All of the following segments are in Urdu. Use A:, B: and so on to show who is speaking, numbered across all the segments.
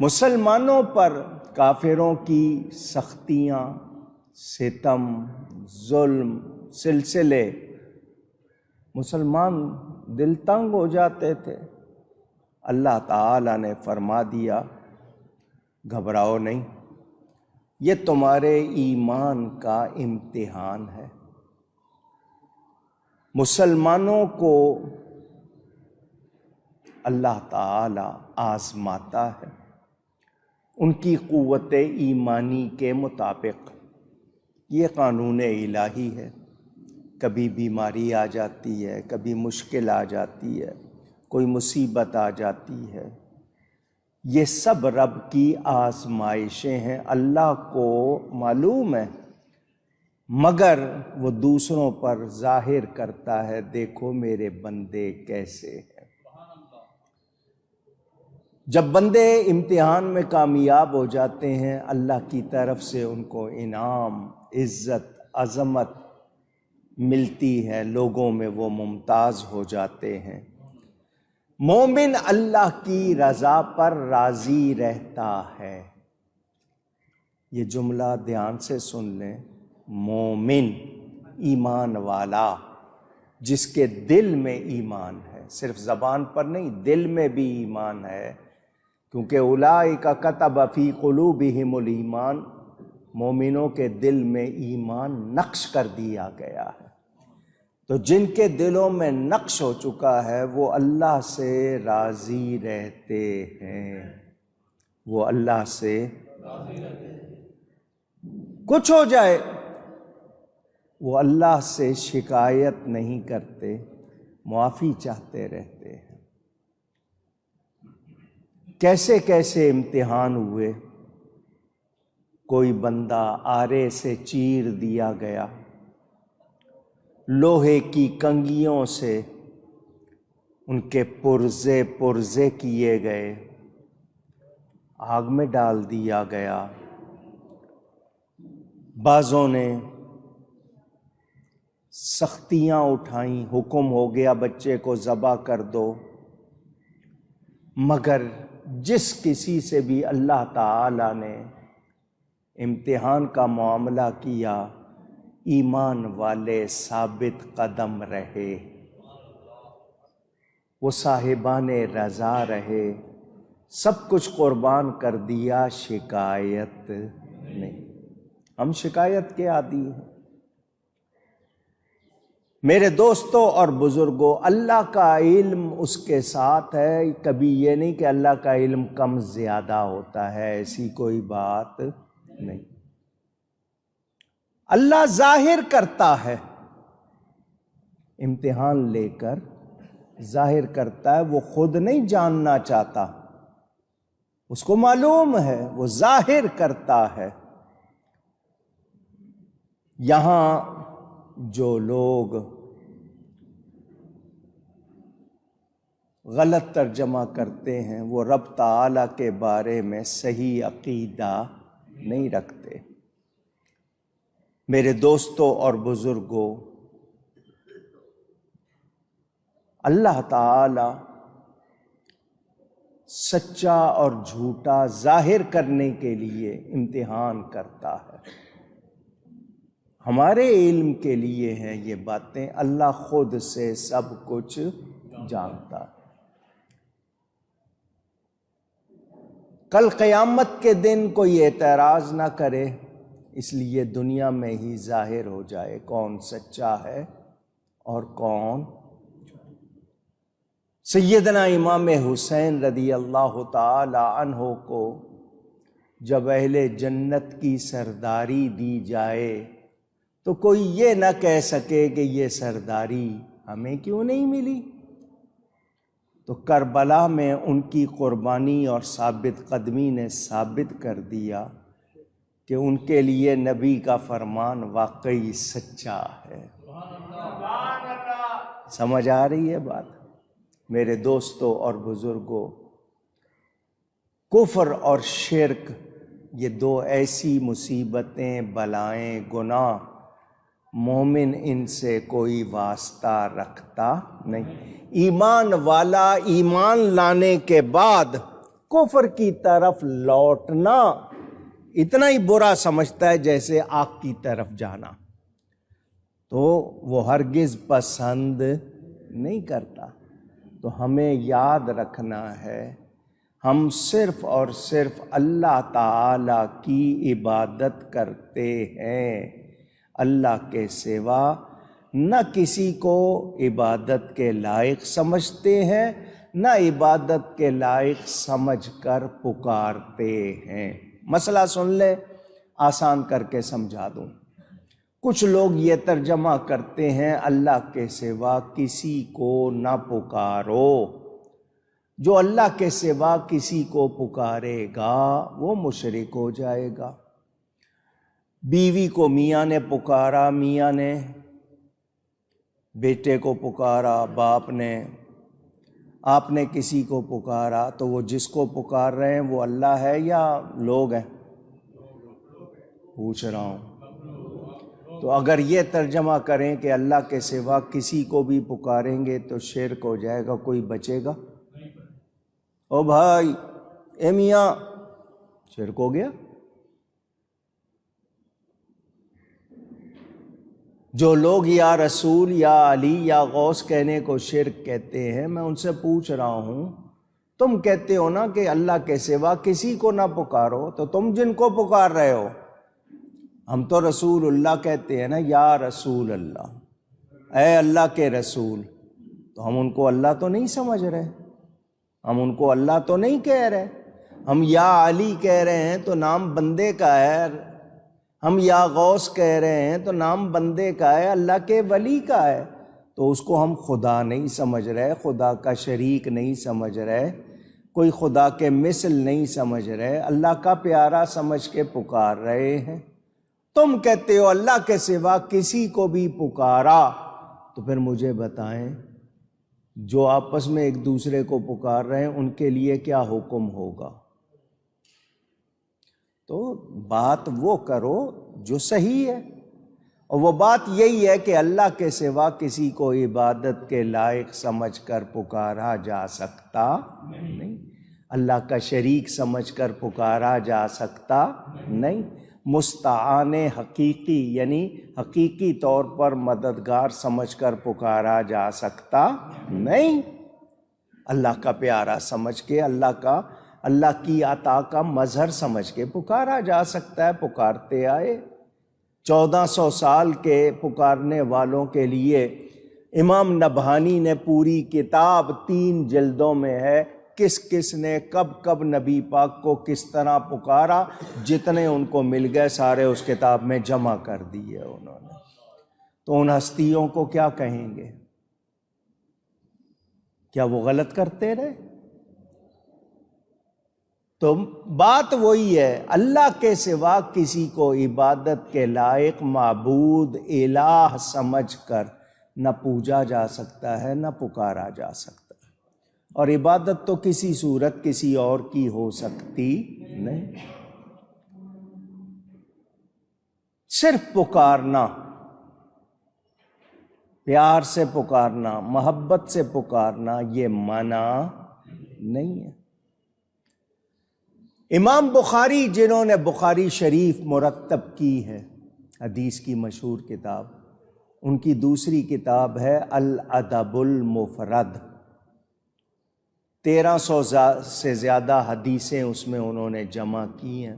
A: مسلمانوں پر کافروں کی سختیاں، ستم، ظلم، سلسلے، مسلمان دل تنگ ہو جاتے تھے۔ اللہ تعالیٰ نے فرما دیا گھبراؤ نہیں، یہ تمہارے ایمان کا امتحان ہے۔ مسلمانوں کو اللہ تعالی آزماتا ہے ان کی قوت ایمانی کے مطابق۔ یہ قانون الہی ہے۔ کبھی بیماری آ جاتی ہے، کبھی مشکل آ جاتی ہے، کوئی مصیبت آ جاتی ہے، یہ سب رب کی آزمائشیں ہیں، اللہ کو معلوم ہے، مگر وہ دوسروں پر ظاہر کرتا ہے، دیکھو میرے بندے کیسے ہیں۔ جب بندے امتحان میں کامیاب ہو جاتے ہیں، اللہ کی طرف سے ان کو انعام، عزت، عظمت ملتی ہے، لوگوں میں وہ ممتاز ہو جاتے ہیں۔ مومن اللہ کی رضا پر راضی رہتا ہے۔ یہ جملہ دھیان سے سن لیں، مومن ایمان والا، جس کے دل میں ایمان ہے، صرف زبان پر نہیں، دل میں بھی ایمان ہے، کیونکہ اولئک کتب فی قلوبہم الایمان، مومنوں کے دل میں ایمان نقش کر دیا گیا ہے۔ تو جن کے دلوں میں نقش ہو چکا ہے وہ اللہ سے راضی رہتے ہیں، وہ اللہ سے کچھ ہو جائے وہ اللہ سے شکایت نہیں کرتے، معافی چاہتے رہتے ہیں۔ کیسے کیسے امتحان ہوئے، کوئی بندہ آرے سے چیر دیا گیا، لوہے کی کنگھیوں سے ان کے پرزے پرزے کیے گئے، آگ میں ڈال دیا گیا، بعضوں نے سختیاں اٹھائیں، حکم ہو گیا بچے کو ذبح کر دو، مگر جس کسی سے بھی اللہ تعالی نے امتحان کا معاملہ کیا، ایمان والے ثابت قدم رہے، وہ صاحبان رضا رہے، سب کچھ قربان کر دیا، شکایت نہیں۔ ہم شکایت کے عادی ہیں۔ میرے دوستوں اور بزرگوں، اللہ کا علم اس کے ساتھ ہے، کبھی یہ نہیں کہ اللہ کا علم کم زیادہ ہوتا ہے، ایسی کوئی بات نہیں۔ اللہ ظاہر کرتا ہے، امتحان لے کر ظاہر کرتا ہے، وہ خود نہیں جاننا چاہتا، اس کو معلوم ہے، وہ ظاہر کرتا ہے۔ یہاں جو لوگ غلط ترجمہ کرتے ہیں وہ رب تعالیٰ کے بارے میں صحیح عقیدہ نہیں رکھتے۔ میرے دوستوں اور بزرگوں، اللہ تعالی سچا اور جھوٹا ظاہر کرنے کے لیے امتحان کرتا ہے۔ ہمارے علم کے لیے ہیں یہ باتیں، اللہ خود سے سب کچھ جانتا ہے۔ کل قیامت کے دن کوئی اعتراض نہ کرے، اس لیے دنیا میں ہی ظاہر ہو جائے کون سچا ہے اور کون۔ سیدنا امام حسین رضی اللہ تعالی عنہ کو جب اہل جنت کی سرداری دی جائے تو کوئی یہ نہ کہہ سکے کہ یہ سرداری ہمیں کیوں نہیں ملی۔ تو کربلا میں ان کی قربانی اور ثابت قدمی نے ثابت کر دیا کہ ان کے لیے نبی کا فرمان واقعی سچا ہے۔ سمجھ آ رہی ہے بات؟ میرے دوستوں اور بزرگوں، کفر اور شرک یہ دو ایسی مصیبتیں، بلائیں، گناہ، مومن ان سے کوئی واسطہ رکھتا نہیں۔ ایمان والا ایمان لانے کے بعد کفر کی طرف لوٹنا اتنا ہی برا سمجھتا ہے جیسے آگ کی طرف جانا، تو وہ ہرگز پسند نہیں کرتا۔ تو ہمیں یاد رکھنا ہے ہم صرف اور صرف اللہ تعالی کی عبادت کرتے ہیں، اللہ کے سوا نہ کسی کو عبادت کے لائق سمجھتے ہیں، نہ عبادت کے لائق سمجھ کر پکارتے ہیں۔ مسئلہ سن لے، آسان کر کے سمجھا دوں۔ کچھ لوگ یہ ترجمہ کرتے ہیں اللہ کے سوا کسی کو نہ پکارو۔ جو اللہ کے سوا کسی کو پکارے گا وہ مشرک ہو جائے گا۔ بیوی کو میاں نے پکارا، میاں نے بیٹے کو پکارا، باپ نے، آپ نے کسی کو پکارا، تو وہ جس کو پکار رہے ہیں وہ اللہ ہے یا لوگ ہیں؟ پوچھ رہا ہوں۔ تو اگر یہ ترجمہ کریں کہ اللہ کے سوا کسی کو بھی پکاریں گے تو شرک ہو جائے گا، کوئی بچے گا؟ او بھائی، اے میاں، شرک ہو گیا۔ جو لوگ یا رسول یا علی یا غوث کہنے کو شرک کہتے ہیں، میں ان سے پوچھ رہا ہوں، تم کہتے ہو نا کہ اللہ کے سوا کسی کو نہ پکارو، تو تم جن کو پکار رہے ہو؟ ہم تو رسول اللہ کہتے ہیں نا، یا رسول اللہ، اے اللہ کے رسول، تو ہم ان کو اللہ تو نہیں سمجھ رہے، ہم ان کو اللہ تو نہیں کہہ رہے۔ ہم یا علی کہہ رہے ہیں تو نام بندے کا ہے، ہم یا غوث کہہ رہے ہیں تو نام بندے کا ہے، اللہ کے ولی کا ہے، تو اس کو ہم خدا نہیں سمجھ رہے، خدا کا شریک نہیں سمجھ رہے، کوئی خدا کے مثل نہیں سمجھ رہے، اللہ کا پیارا سمجھ کے پکار رہے ہیں۔ تم کہتے ہو اللہ کے سوا کسی کو بھی پکارا، تو پھر مجھے بتائیں جو آپس میں ایک دوسرے کو پکار رہے ہیں ان کے لیے کیا حکم ہوگا؟ تو بات وہ کرو جو صحیح ہے، اور وہ بات یہی ہے کہ اللہ کے سوا کسی کو عبادت کے لائق سمجھ کر پکارا جا سکتا نہیں، اللہ کا شریک سمجھ کر پکارا جا سکتا نہیں، مستعان حقیقی یعنی حقیقی طور پر مددگار سمجھ کر پکارا جا سکتا نہیں، اللہ کا پیارا سمجھ کے، اللہ کی عطا کا مظہر سمجھ کے پکارا جا سکتا ہے، پکارتے آئے۔ 1400 سال کے پکارنے والوں کے لیے امام نبہانی نے پوری کتاب 3 جلدوں میں ہے، کس کس نے کب کب نبی پاک کو کس طرح پکارا، جتنے ان کو مل گئے سارے اس کتاب میں جمع کر دیے انہوں نے۔ تو ان ہستیوں کو کیا کہیں گے؟ کیا وہ غلط کرتے رہے؟ تو بات وہی ہے، اللہ کے سوا کسی کو عبادت کے لائق معبود الہ سمجھ کر نہ پوجا جا سکتا ہے، نہ پکارا جا سکتا ہے، اور عبادت تو کسی صورت کسی اور کی ہو سکتی نہیں۔ صرف پکارنا، پیار سے پکارنا، محبت سے پکارنا، یہ منع نہیں ہے۔ امام بخاری جنہوں نے بخاری شریف مرتب کی ہے، حدیث کی مشہور کتاب، ان کی دوسری کتاب ہے الادب المفرد، 1300 سے زیادہ حدیثیں اس میں انہوں نے جمع کی ہیں۔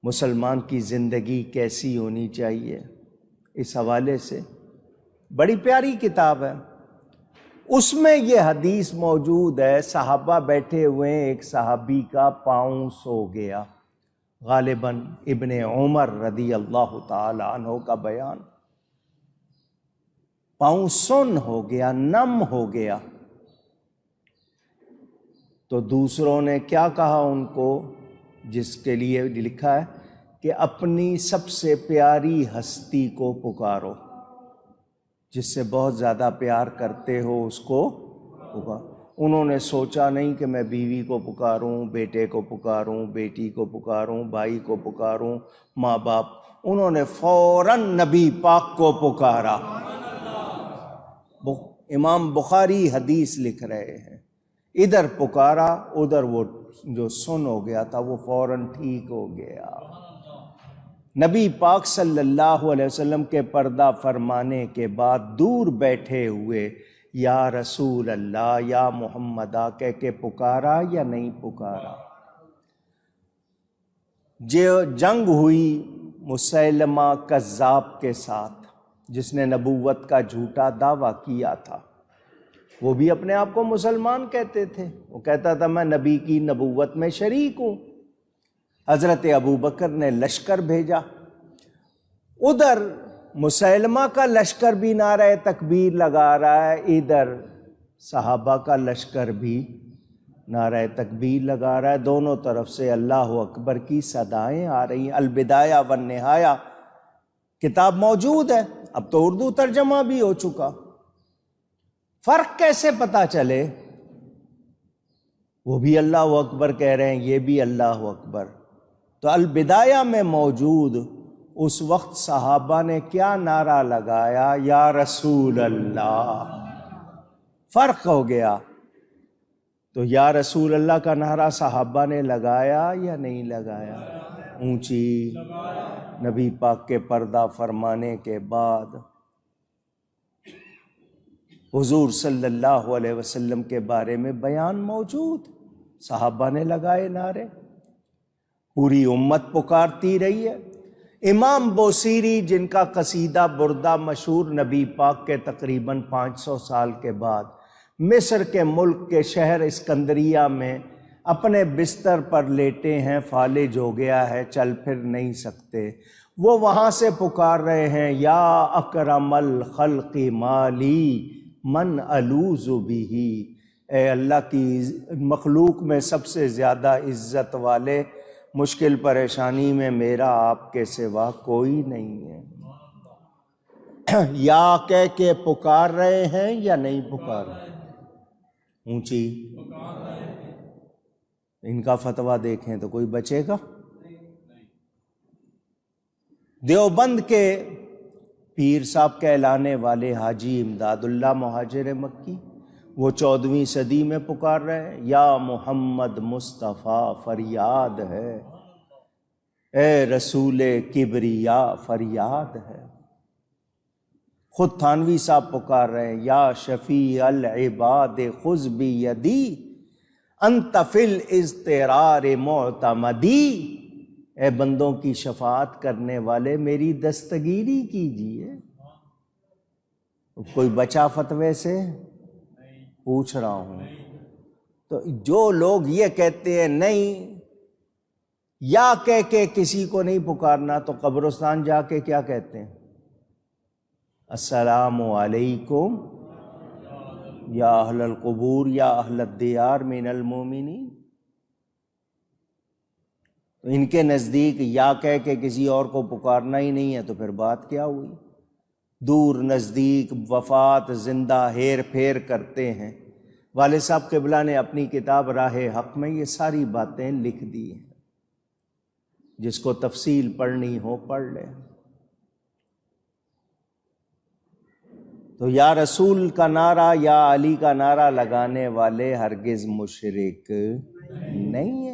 A: مسلمان کی زندگی کیسی ہونی چاہیے، اس حوالے سے بڑی پیاری کتاب ہے۔ اس میں یہ حدیث موجود ہے، صحابہ بیٹھے ہوئے، ایک صحابی کا پاؤں سو گیا، غالباً ابن عمر رضی اللہ تعالی عنہ کا بیان، پاؤں سن ہو گیا، نم ہو گیا۔ تو دوسروں نے کیا کہا ان کو، جس کے لیے لکھا ہے کہ اپنی سب سے پیاری ہستی کو پکارو، جس سے بہت زیادہ پیار کرتے ہو اس کو پکارو۔ انہوں نے سوچا نہیں کہ میں بیوی کو پکاروں، بیٹے کو پکاروں، بیٹی کو پکاروں، بھائی کو پکاروں، ماں باپ، انہوں نے فوراً نبی پاک کو پکارا۔ امام بخاری حدیث لکھ رہے ہیں، ادھر پکارا، ادھر وہ جو سن ہو گیا تھا وہ فوراً ٹھیک ہو گیا۔ نبی پاک صلی اللہ علیہ وسلم کے پردہ فرمانے کے بعد دور بیٹھے ہوئے یا رسول اللہ یا محمدہ کہہ کے پکارا یا نہیں پکارا؟ جو جنگ ہوئی مسیلمہ کذاب کے ساتھ، جس نے نبوت کا جھوٹا دعویٰ کیا تھا، وہ بھی اپنے آپ کو مسلمان کہتے تھے، وہ کہتا تھا میں نبی کی نبوت میں شریک ہوں۔ حضرت ابوبکر نے لشکر بھیجا، ادھر مسیلمہ کا لشکر بھی نعرہ تکبیر لگا رہا ہے، ادھر صحابہ کا لشکر بھی نعرہ تکبیر لگا رہا ہے، دونوں طرف سے اللہ اکبر کی صدائیں آ رہی ہیں۔ البدایہ والنہایہ کتاب موجود ہے، اب تو اردو ترجمہ بھی ہو چکا۔ فرق کیسے پتہ چلے؟ وہ بھی اللہ اکبر کہہ رہے ہیں، یہ بھی اللہ اکبر۔ تو البدایہ میں موجود اس وقت صحابہ نے کیا نعرہ لگایا؟ یا رسول اللہ۔ فرق ہو گیا۔ تو یا رسول اللہ کا نعرہ صحابہ نے لگایا یا نہیں لگایا؟ اونچی نبی پاک کے پردہ فرمانے کے بعد حضور صلی اللہ علیہ وسلم کے بارے میں بیان موجود، صحابہ نے لگائے نعرے، پوری امت پکارتی رہی ہے۔ امام بوصیری جن کا قصیدہ بردہ مشہور نبی پاک کے تقریباً 500 سال کے بعد مصر کے ملک کے شہر اسکندریہ میں اپنے بستر پر لیٹے ہیں، فالج ہو گیا ہے، چل پھر نہیں سکتے، وہ وہاں سے پکار رہے ہیں یا اکرم الخلق مالی من الوذ بہ، اے اللہ کی مخلوق میں سب سے زیادہ عزت والے، مشکل پریشانی میں میرا آپ کے سوا کوئی نہیں ہے۔ یا کہہ کے پکار رہے ہیں یا نہیں پکار رہے؟ اونچی ان کا فتویٰ دیکھیں تو کوئی بچے گا؟ دیوبند کے پیر صاحب کہلانے والے حاجی امداد اللہ مہاجر مکی، وہ 14ویں صدی میں پکار رہے ہیں، یا محمد مصطفیٰ فریاد ہے، اے رسول کبریا فریاد ہے۔ خود تھانوی صاحب پکار رہے ہیں، یا شفیع العباد خذ بیدی انت فی الاضطرار معتمدی، اے بندوں کی شفاعت کرنے والے میری دستگیری کیجیے۔ کوئی بچا فتوے سے؟ پوچھ رہا ہوں۔ تو جو لوگ یہ کہتے ہیں نہیں یا کہہ کے کسی کو نہیں پکارنا، تو قبرستان جا کے کیا کہتے ہیں؟ السلام علیکم یا اہل القبور یا اہل الدیار من المومنین۔ تو ان کے نزدیک یا کہہ کے کسی اور کو پکارنا ہی نہیں ہے، تو پھر بات کیا ہوئی؟ دور نزدیک، وفات زندہ، ہیر پھیر کرتے ہیں۔ والد صاحب قبلہ نے اپنی کتاب راہ حق میں یہ ساری باتیں لکھ دی ہیں، جس کو تفصیل پڑھنی ہو پڑھ لے۔ تو یا رسول کا نعرہ یا علی کا نعرہ لگانے والے ہرگز مشرک نہیں